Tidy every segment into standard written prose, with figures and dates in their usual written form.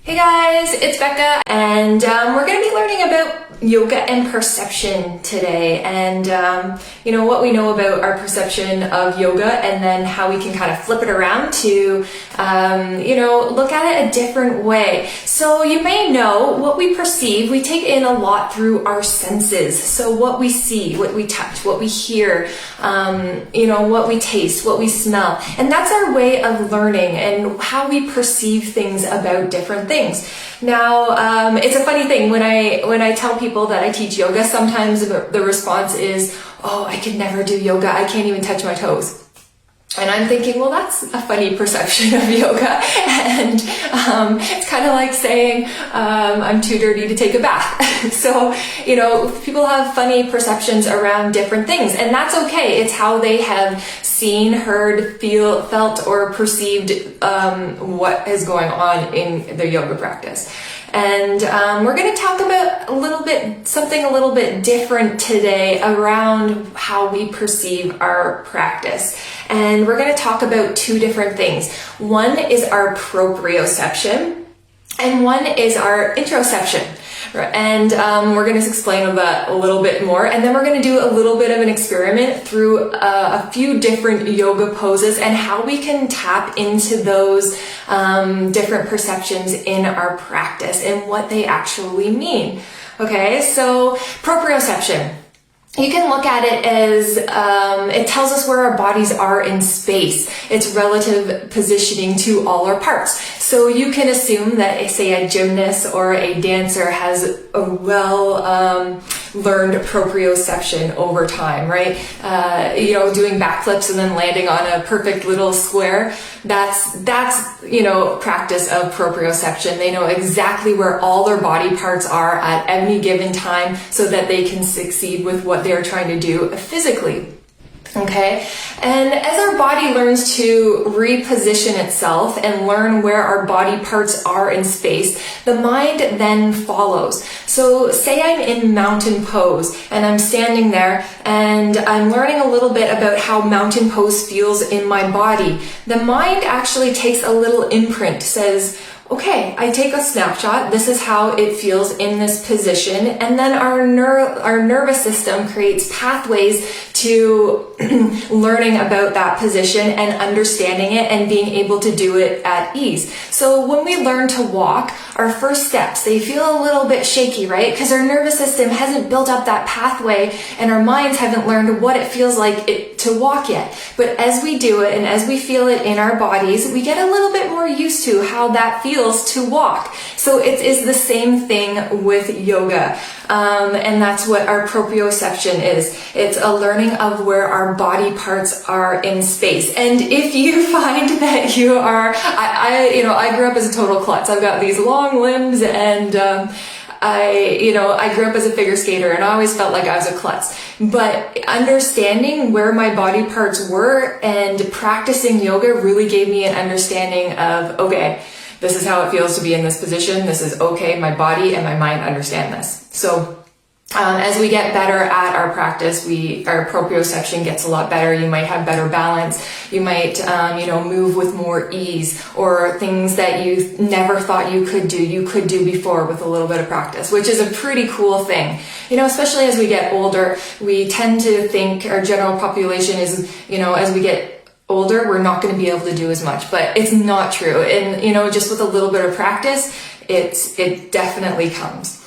Hey guys, it's Becca, and we're going to be learning about yoga and perception today, and what we know about our perception of yoga, and then how we can kind of flip it around to look at it a different way. So you may know what we perceive, we take in a lot through our senses. So what we see, what we touch, what we hear, what we taste, what we smell, and that's our way of learning and how we perceive things about different things. Now, it's a funny thing when I tell people that I teach yoga, sometimes the response is, "Oh, I could never do yoga. I can't even touch my toes." And I'm thinking, well, that's a funny perception of yoga. And it's kind of like saying, I'm too dirty to take a bath. So, people have funny perceptions around different things, and that's okay. It's how they have seen, heard, felt, or perceived what is going on in their yoga practice. And we're going to talk about something a little bit different today around how we perceive our practice. And we're going to talk about two different things. One is our proprioception, and one is our interoception. And we're going to explain that a little bit more, and then we're going to do a little bit of an experiment through a few different yoga poses and how we can tap into those different perceptions in our practice and what they actually mean. Okay, so proprioception. You can look at it as, it tells us where our bodies are in space. It's relative positioning to all our parts. So you can assume that, say, a gymnast or a dancer has a learned proprioception over time, right? Doing backflips and then landing on a perfect little square. That's practice of proprioception. They know exactly where all their body parts are at any given time so that they can succeed with what they're trying to do physically. Okay, and as our body learns to reposition itself and learn where our body parts are in space, the mind then follows. So say I'm in mountain pose and I'm standing there and I'm learning a little bit about how mountain pose feels in my body. The mind actually takes a little imprint, says, okay, I take a snapshot, this is how it feels in this position, and then our nervous system creates pathways to learning about that position and understanding it and being able to do it at ease. So when we learn to walk, our first steps, they feel a little bit shaky, right? Because our nervous system hasn't built up that pathway and our minds haven't learned what it feels like to walk yet. But as we do it and as we feel it in our bodies, we get a little bit more used to how that feels to walk. So it is the same thing with yoga. And that's what our proprioception is. It's a learning of where our body parts are in space. And if you find that you are, I grew up as a total klutz. I've got these long limbs, and I grew up as a figure skater, and I always felt like I was a klutz. But understanding where my body parts were and practicing yoga really gave me an understanding of, okay, this is how it feels to be in this position. This is okay. My body and my mind understand this. So as we get better at our practice, our proprioception gets a lot better. You might have better balance. You might, move with more ease, or things that you never thought you could do before with a little bit of practice, which is a pretty cool thing. Especially as we get older, we tend to think our general population is, as we get older, we're not going to be able to do as much, but it's not true. And, just with a little bit of practice, it definitely comes.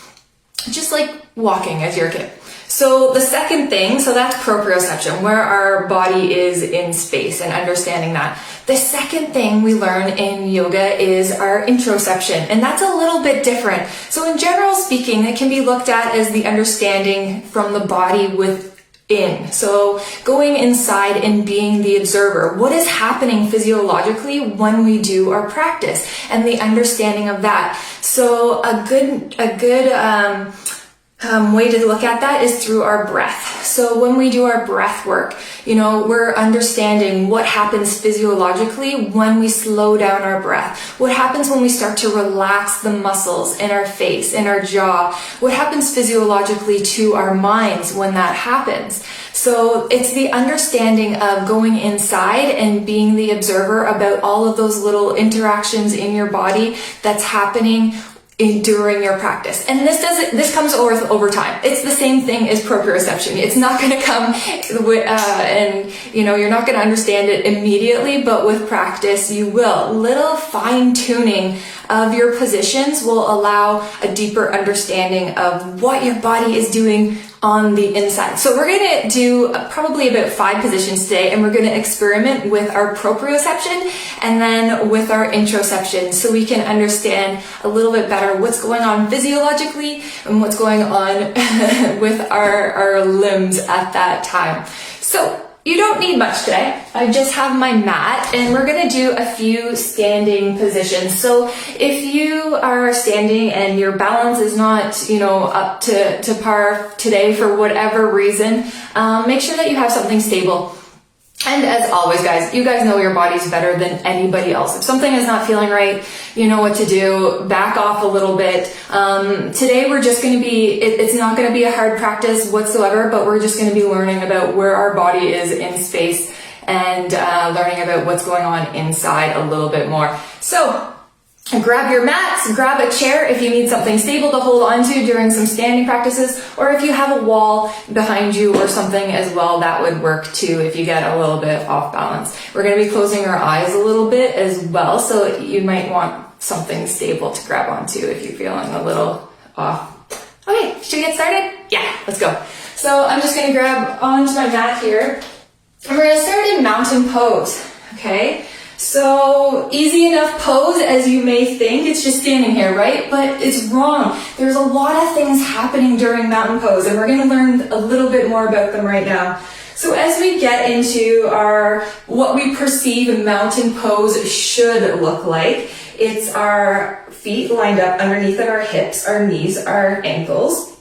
Just like walking as you're a kid. So the second thing, so that's proprioception, where our body is in space and understanding that. The second thing we learn in yoga is our interoception, and that's a little bit different. So in general speaking, it can be looked at as the understanding from the body within. So going inside and being the observer, what is happening physiologically when we do our practice, and the understanding of that. So a good way to look at that is through our breath. So when we do our breath work, we're understanding what happens physiologically when we slow down our breath. What happens when we start to relax the muscles in our face, in our jaw. What happens physiologically to our minds when that happens. So it's the understanding of going inside and being the observer about all of those little interactions in your body that's happening during your practice. And this comes over time. It's the same thing as proprioception. It's not going to come and you're not going to understand it immediately, but with practice you will. Little fine tuning of your positions will allow a deeper understanding of what your body is doing on the inside. So we're going to do probably about 5 positions today, and we're going to experiment with our proprioception and then with our interoception, so we can understand a little bit better what's going on physiologically and what's going on with our limbs at that time. So you don't need much today. I just have my mat, and we're going to do a few standing positions. So if you are standing and your balance is not, up to par today for whatever reason, make sure that you have something stable. And as always, guys, you guys know your body's better than anybody else. If something is not feeling right, you know what to do. Back off a little bit. Today we're just going to it's not going to be a hard practice whatsoever, but we're just going to be learning about where our body is in space and learning about what's going on inside a little bit more. So grab your mats, grab a chair if you need something stable to hold on to during some standing practices, or if you have a wall behind you or something as well, that would work too if you get a little bit off balance. We're going to be closing our eyes a little bit as well, so you might want something stable to grab onto if you're feeling a little off. Okay, should we get started? Yeah, let's go. So I'm just going to grab onto my mat here, and we're going to start in mountain pose, okay? So easy enough pose as you may think. It's just standing here, right? But it's wrong. There's a lot of things happening during mountain pose, and we're going to learn a little bit more about them right now. So as we get into what we perceive a mountain pose should look like, it's our feet lined up underneath of our hips, our knees, our ankles,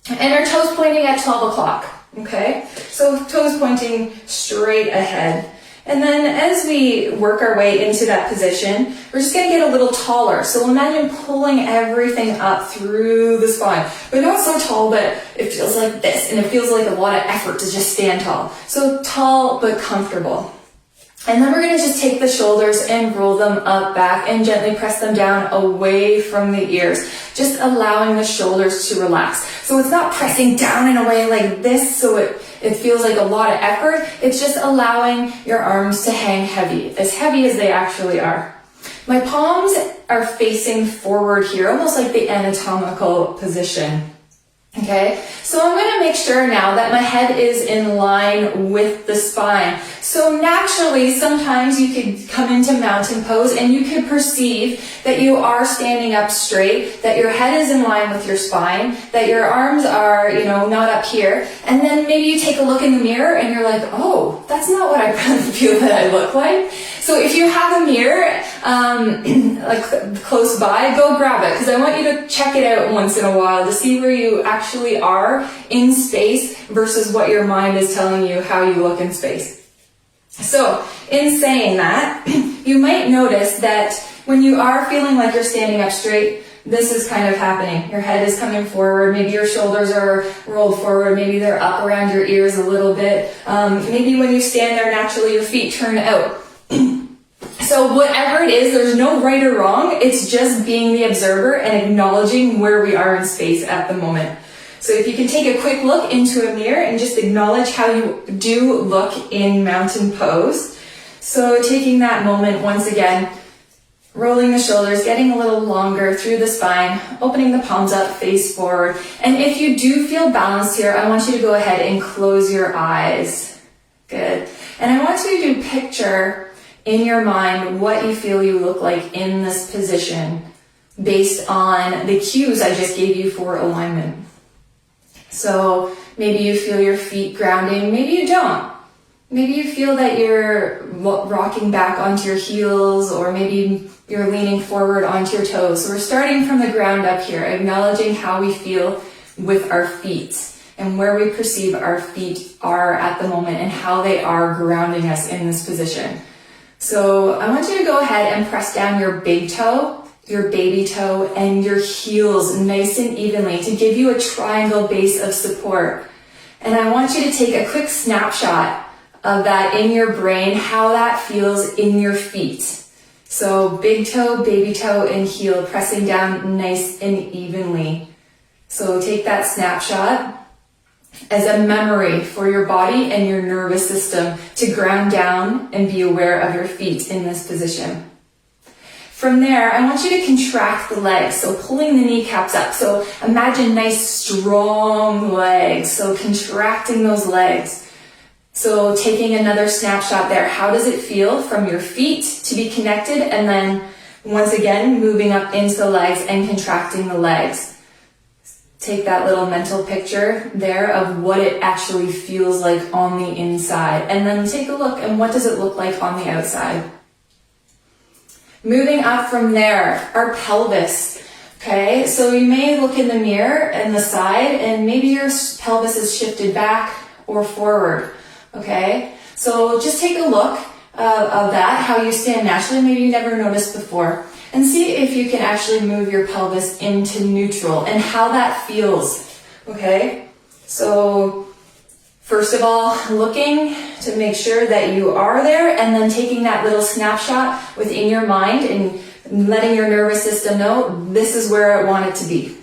and our toes pointing at 12 o'clock, okay? So toes pointing straight ahead. And then as we work our way into that position, we're just going to get a little taller. So imagine pulling everything up through the spine, but not so tall that it feels like this, and it feels like a lot of effort to just stand tall. So tall but comfortable. And then we're going to just take the shoulders and roll them up, back, and gently press them down away from the ears, just allowing the shoulders to relax. So it's not pressing down in a way like this, so it feels like a lot of effort. It's just allowing your arms to hang heavy as they actually are. My palms are facing forward here, almost like the anatomical position. Okay, so I'm going to make sure now that my head is in line with the spine. So naturally, sometimes you could come into mountain pose and you could perceive that you are standing up straight, that your head is in line with your spine, that your arms are, not up here. And then maybe you take a look in the mirror and you're like, oh, that's not what I feel that I look like. So if you have a mirror, like close by, go grab it, because I want you to check it out once in a while to see where you actually are in space versus what your mind is telling you how you look in space. So in saying that, you might notice that when you are feeling like you're standing up straight, this is kind of happening. Your head is coming forward. Maybe your shoulders are rolled forward. Maybe they're up around your ears a little bit. Maybe when you stand there, naturally your feet turn out. So whatever it is, there's no right or wrong. It's just being the observer and acknowledging where we are in space at the moment. So if you can take a quick look into a mirror and just acknowledge how you do look in mountain pose. So taking that moment once again, rolling the shoulders, getting a little longer through the spine, opening the palms up, face forward. And if you do feel balanced here, I want you to go ahead and close your eyes. Good. And I want you to picture in your mind what you feel you look like in this position based on the cues I just gave you for alignment. So maybe you feel your feet grounding, maybe you don't. Maybe you feel that you're rocking back onto your heels, or maybe you're leaning forward onto your toes. So we're starting from the ground up here, acknowledging how we feel with our feet and where we perceive our feet are at the moment and how they are grounding us in this position. So I want you to go ahead and press down your big toe, your baby toe, and your heels nice and evenly to give you a triangle base of support. And I want you to take a quick snapshot of that in your brain, how that feels in your feet. So big toe, baby toe, and heel pressing down nice and evenly. So take that snapshot as a memory for your body and your nervous system to ground down and be aware of your feet in this position. From there, I want you to contract the legs, so pulling the kneecaps up. So imagine nice, strong legs, so contracting those legs. So taking another snapshot there, how does it feel from your feet to be connected? And then once again, moving up into the legs and contracting the legs. Take that little mental picture there of what it actually feels like on the inside. And then take a look, and what does it look like on the outside? Moving up from there, our pelvis. Okay, so you may look in the mirror and the side, and maybe your pelvis is shifted back or forward. Okay, so just take a look of that, how you stand naturally, maybe you never noticed before. And see if you can actually move your pelvis into neutral and how that feels, okay? So first of all, looking to make sure that you are there, and then taking that little snapshot within your mind and letting your nervous system know this is where I want it to be.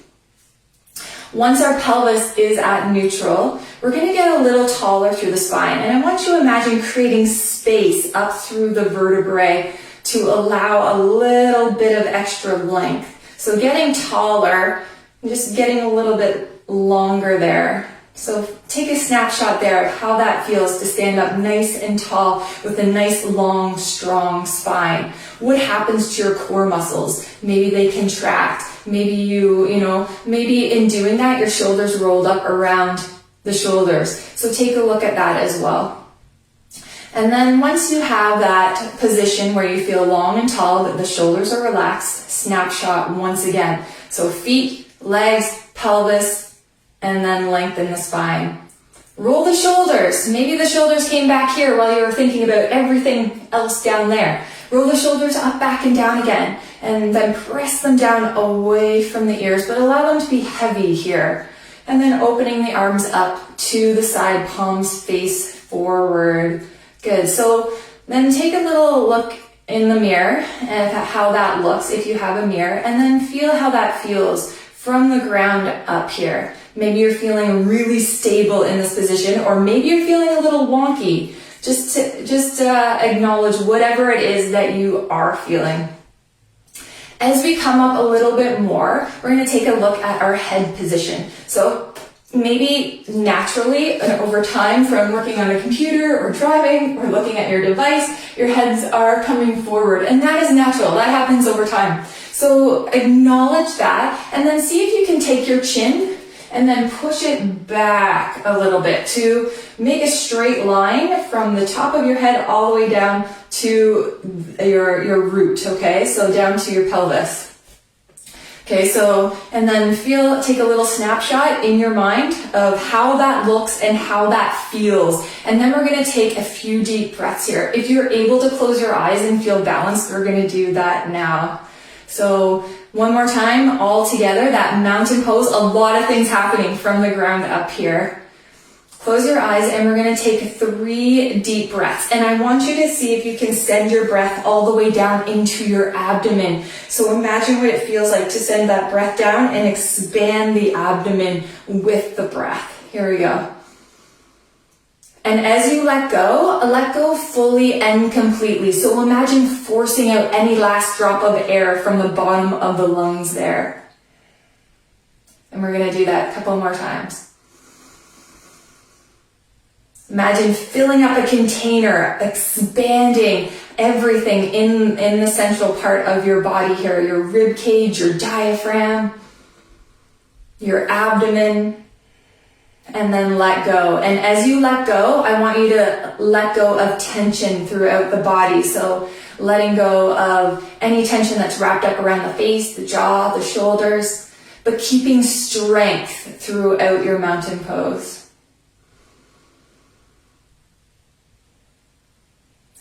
Once our pelvis is at neutral, we're going to get a little taller through the spine. And I want you to imagine creating space up through the vertebrae to allow a little bit of extra length. So getting taller, just getting a little bit longer there. So take a snapshot there of how that feels to stand up nice and tall with a nice, long, strong spine. What happens to your core muscles? Maybe they contract. Maybe maybe in doing that, your shoulders rolled up around the shoulders. So take a look at that as well. And then once you have that position where you feel long and tall, that the shoulders are relaxed, snapshot once again. So feet, legs, pelvis, and then lengthen the spine. Roll the shoulders. Maybe the shoulders came back here while you were thinking about everything else down there. Roll the shoulders up, back, and down again. And then press them down away from the ears, but allow them to be heavy here. And then opening the arms up to the side, palms face forward. Good. So then take a little look in the mirror at how that looks if you have a mirror, and then feel how that feels from the ground up here. Maybe you're feeling really stable in this position, or maybe you're feeling a little wonky. Just acknowledge whatever it is that you are feeling. As we come up a little bit more, we're going to take a look at our head position. So maybe naturally and over time from working on a computer or driving or looking at your device, your heads are coming forward, and that is natural. That happens over time. So acknowledge that, and then see if you can take your chin and then push it back a little bit to make a straight line from the top of your head all the way down to your root, okay? So down to your pelvis. Okay, so, and then take a little snapshot in your mind of how that looks and how that feels. And then we're going to take a few deep breaths here. If you're able to close your eyes and feel balanced, we're going to do that now. So one more time, all together, that mountain pose, a lot of things happening from the ground up here. Close your eyes, and we're going to take 3 deep breaths. And I want you to see if you can send your breath all the way down into your abdomen. So imagine what it feels like to send that breath down and expand the abdomen with the breath. Here we go. And as you let go fully and completely. So imagine forcing out any last drop of air from the bottom of the lungs there. And we're going to do that a couple more times. Imagine filling up a container, expanding everything in the central part of your body here, your rib cage, your diaphragm, your abdomen, and then let go. And as you let go, I want you to let go of tension throughout the body. So letting go of any tension that's wrapped up around the face, the jaw, the shoulders, but keeping strength throughout your mountain pose.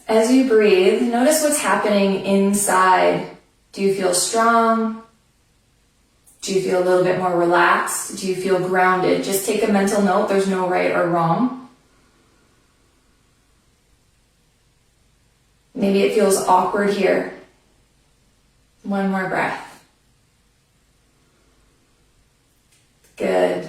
As you breathe, notice what's happening inside. Do you feel strong? Do you feel a little bit more relaxed? Do you feel grounded? Just take a mental note. There's no right or wrong. Maybe it feels awkward here. One more breath. Good.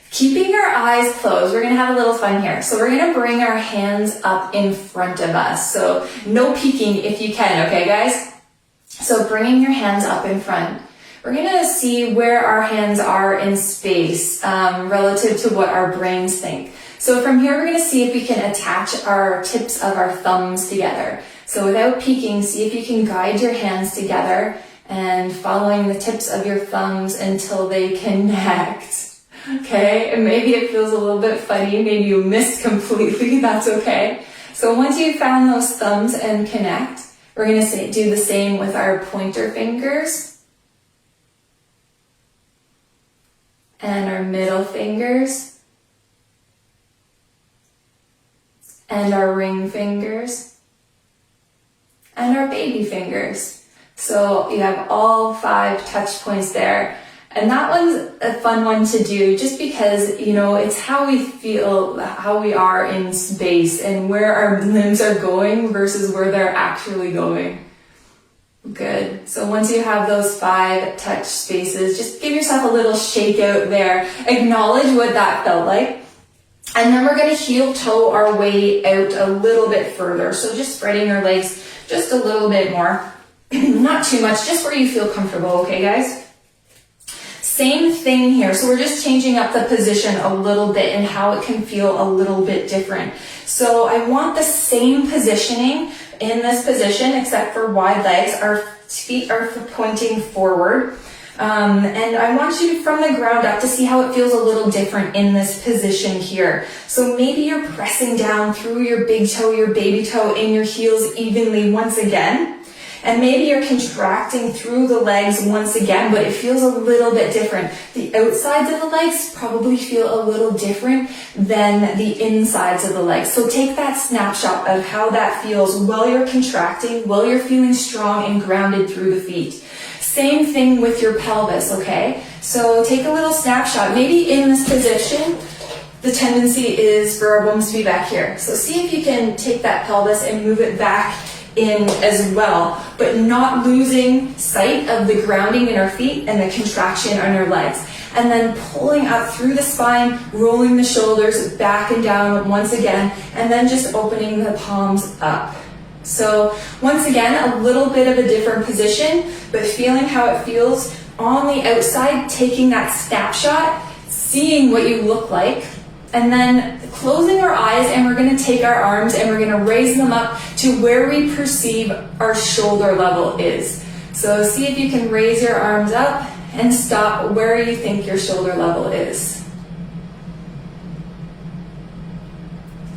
Keeping our eyes closed, we're going to have a little fun here. So we're going to bring our hands up in front of us. So no peeking if you can, okay guys? So bringing your hands up in front. We're going to see where our hands are in space relative to what our brains think. So from here, we're going to see if we can attach our tips of our thumbs together. So without peeking, see if you can guide your hands together and following the tips of your thumbs until they connect. Okay, and maybe it feels a little bit funny, maybe you missed completely, that's okay. So once you've found those thumbs and connect, we're going to do the same with our pointer fingers and our middle fingers and our ring fingers and our baby fingers. So you have all 5 touch points there. And that one's a fun one to do just because, you know, it's how we feel, how we are in space and where our limbs are going versus where they're actually going. Good. So once you have those 5 touch spaces, just give yourself a little shake out there. Acknowledge what that felt like. And then we're going to heel toe our way out a little bit further. So just spreading your legs just a little bit more. Not too much, just where you feel comfortable, okay guys? Same thing here. So we're just changing up the position a little bit and how it can feel a little bit different. So I want the same positioning in this position except for wide legs. Our feet are pointing forward. And I want you from the ground up to see how it feels a little different in this position here. So maybe you're pressing down through your big toe, your baby toe, in your heels evenly once again. And maybe you're contracting through the legs once again, but it feels a little bit different. The outsides of the legs probably feel a little different than the insides of the legs. So take that snapshot of how that feels while you're contracting, while you're feeling strong and grounded through the feet. Same thing with your pelvis, okay? So take a little snapshot. Maybe in this position, the tendency is for our bones to be back here. So see if you can take that pelvis and move it back in as well, but not losing sight of the grounding in our feet and the contraction on our legs. And then pulling up through the spine, rolling the shoulders back and down once again, and then just opening the palms up. So once again, a little bit of a different position, but feeling how it feels on the outside, taking that snapshot, seeing what you look like, and then closing our eyes, and we're going to take our arms and we're going to raise them up to where we perceive our shoulder level is. So see if you can raise your arms up and stop where you think your shoulder level is.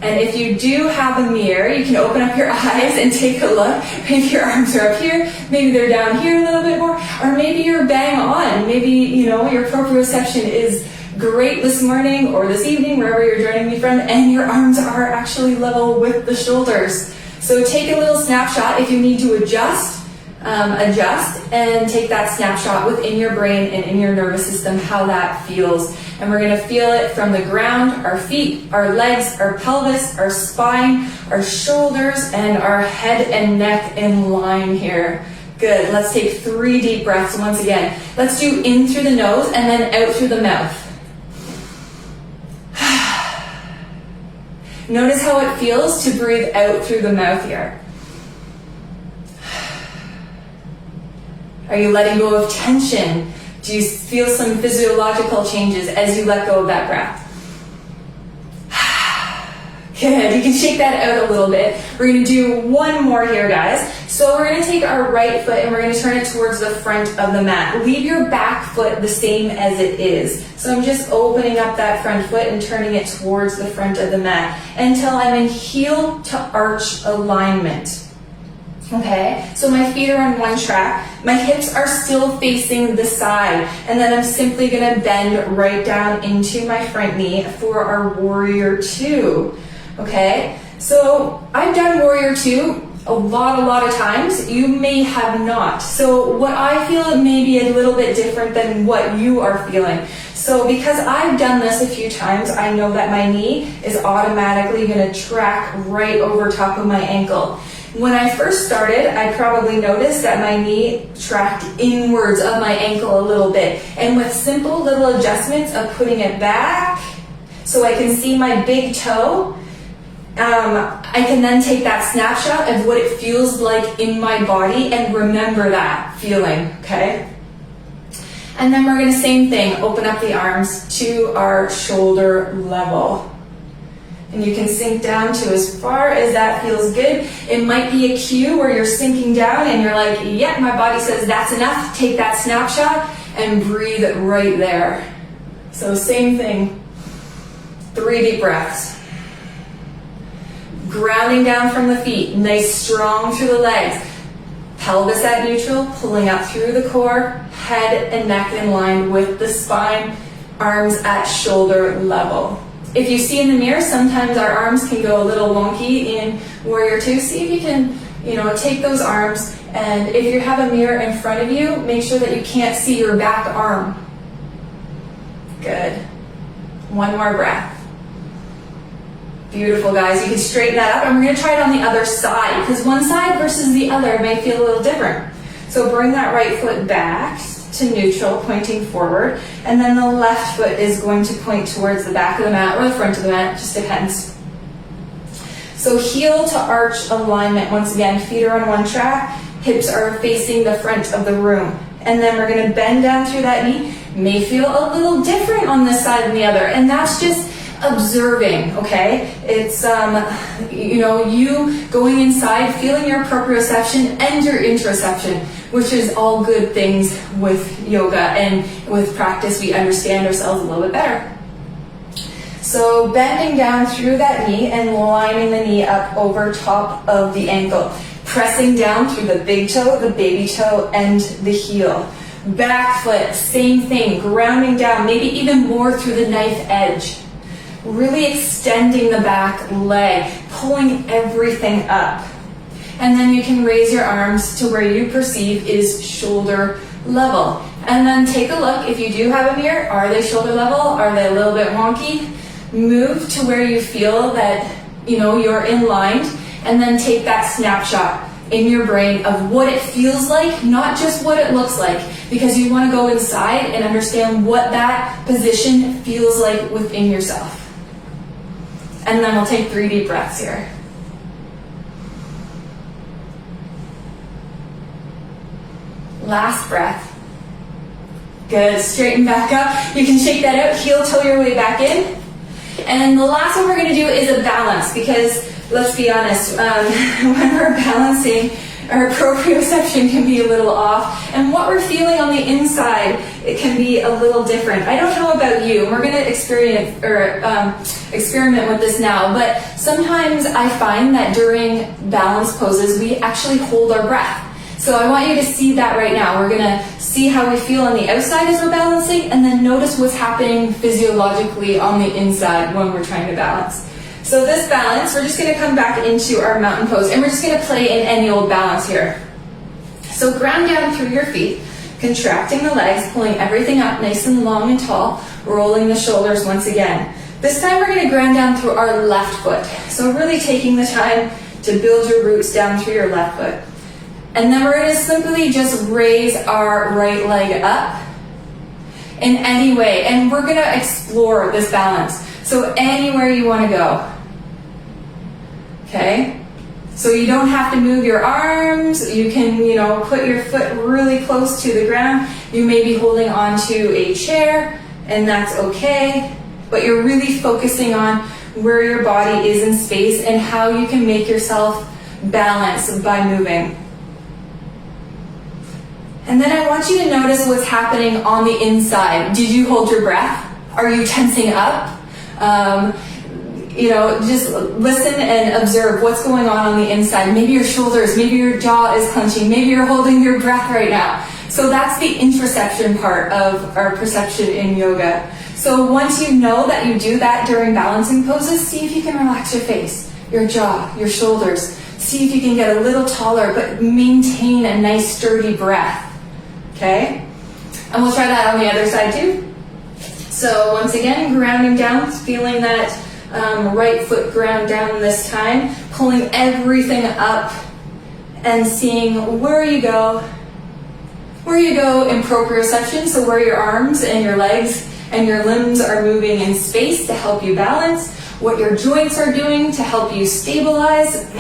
And if you do have a mirror, you can open up your eyes and take a look. Maybe your arms are up here, maybe they're down here a little bit more, or maybe you're bang on. Maybe, you know, your proprioception is great this morning or this evening, wherever you're joining me from, and your arms are actually level with the shoulders. So take a little snapshot. If you need to adjust and take that snapshot within your brain and in your nervous system, how that feels. And we're going to feel it from the ground, our feet, our legs, our pelvis, our spine, our shoulders, and our head and neck in line here. Good. Let's take 3 deep breaths once again. Let's do in through the nose and then out through the mouth. Notice how it feels to breathe out through the mouth here. Are you letting go of tension? Do you feel some physiological changes as you let go of that breath? Good, you can shake that out a little bit. We're going to do one more here, guys. So we're going to take our right foot and we're going to turn it towards the front of the mat. Leave your back foot the same as it is. So I'm just opening up that front foot and turning it towards the front of the mat until I'm in heel to arch alignment. Okay, so my feet are on one track, my hips are still facing the side, and then I'm simply going to bend right down into my front knee for our warrior 2. Okay, so I've done warrior 2 a lot of times you may have not. So what I feel may be a little bit different than what you are feeling. So because I've done this a few times, I know that my knee is automatically going to track right over top of my ankle. When I first started, I probably noticed that my knee tracked inwards of my ankle a little bit. And with simple little adjustments of putting it back so I can see my big toe, I can then take that snapshot of what it feels like in my body and remember that feeling, okay? And then we're going to, same thing, open up the arms to our shoulder level. And you can sink down to as far as that feels good. It might be a cue where you're sinking down and you're like, yeah, my body says that's enough. Take that snapshot and breathe right there. So same thing, 3 deep breaths. Grounding down from the feet, nice strong through the legs. Pelvis at neutral, pulling up through the core, head and neck in line with the spine, arms at shoulder level. If you see in the mirror, sometimes our arms can go a little wonky in Warrior 2. See if you can, take those arms, and if you have a mirror in front of you, make sure that you can't see your back arm. Good. One more breath. Beautiful, guys. You can straighten that up, and we're going to try it on the other side, because one side versus the other may feel a little different. So bring that right foot back to neutral, pointing forward, and then the left foot is going to point towards the back of the mat or the front of the mat, just depends. So heel to arch alignment. Once again, feet are on one track, hips are facing the front of the room. And then we're going to bend down through that knee. May feel a little different on this side than the other, and that's just observing, okay? It's, you going inside, feeling your proprioception and your interoception, which is all good things with yoga, and with practice we understand ourselves a little bit better. So bending down through that knee and lining the knee up over top of the ankle, pressing down through the big toe, the baby toe, and the heel. Back foot, same thing, grounding down, maybe even more through the knife edge. Really extending the back leg, pulling everything up. And then you can raise your arms to where you perceive is shoulder level. And then take a look, if you do have a mirror, are they shoulder level? Are they a little bit wonky? Move to where you feel that, you're in line, and then take that snapshot in your brain of what it feels like, not just what it looks like, because you want to go inside and understand what that position feels like within yourself. And then we'll take 3 deep breaths here. Last breath. Good, straighten back up. You can shake that out, heel toe your way back in. And the last one we're going to do is a balance, because let's be honest, when we're balancing, our proprioception can be a little off, and what we're feeling on the inside, it can be a little different. I don't know about you, and we're going to experiment with this now, but sometimes I find that during balance poses, we actually hold our breath. So I want you to see that right now. We're going to see how we feel on the outside as we're balancing, and then notice what's happening physiologically on the inside when we're trying to balance. So this balance, we're just going to come back into our mountain pose, and we're just going to play in any old balance here. So ground down through your feet, contracting the legs, pulling everything up nice and long and tall, rolling the shoulders once again. This time we're going to ground down through our left foot. So really taking the time to build your roots down through your left foot. And then we're going to simply just raise our right leg up in any way, and we're going to explore this balance. So anywhere you want to go. Okay? So you don't have to move your arms. You can, put your foot really close to the ground. You may be holding onto a chair, and that's okay. But you're really focusing on where your body is in space and how you can make yourself balance by moving. And then I want you to notice what's happening on the inside. Did you hold your breath? Are you tensing up? Just listen and observe what's going on the inside. Maybe your shoulders, maybe your jaw is clenching, maybe you're holding your breath right now. So that's the interoception part of our perception in yoga. So once you know that you do that during balancing poses, see if you can relax your face, your jaw, your shoulders. see if you can get a little taller, but maintain a nice sturdy breath, okay? And we'll try that on the other side too. So once again, grounding down, feeling that right foot ground down this time, pulling everything up and seeing where you go in proprioception, so where your arms and your legs and your limbs are moving in space to help you balance, what your joints are doing to help you stabilize.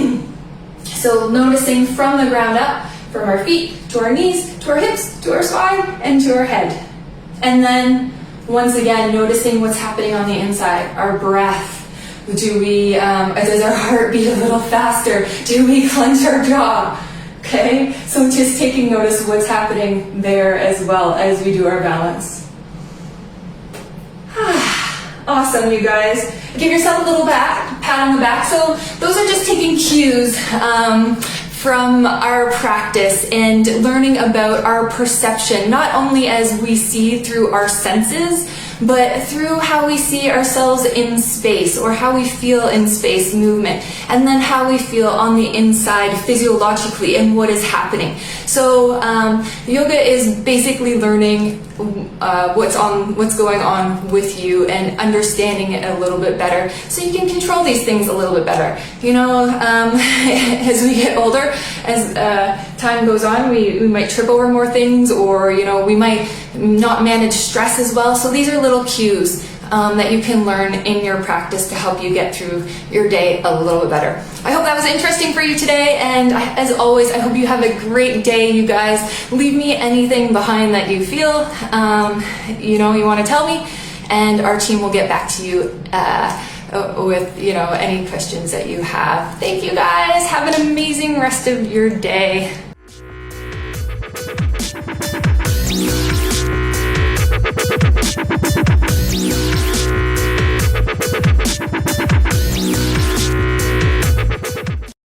So noticing from the ground up, from our feet to our knees, to our hips, to our spine, and to our head. And then once again, noticing what's happening on the inside, our breath. Does our heart beat a little faster? Do we clench our jaw? Okay, so just taking notice of what's happening there as well as we do our balance. Awesome, you guys. Give yourself a little pat on the back. So those are just taking cues from our practice and learning about our perception, not only as we see through our senses, but through how we see ourselves in space, or how we feel in space movement, and then how we feel on the inside physiologically and what is happening. So yoga is basically learning what's going on with you and understanding it a little bit better, so you can control these things a little bit better. You know, as we get older, as time goes on, we might trip over more things, or we might not manage stress as well. So these are little cues that you can learn in your practice to help you get through your day a little bit better. I hope that was interesting for you today, and as always, I hope you have a great day, you guys. Leave me anything behind that you feel you want to tell me, and our team will get back to you with any questions that you have. Thank you guys. Have an amazing rest of your day.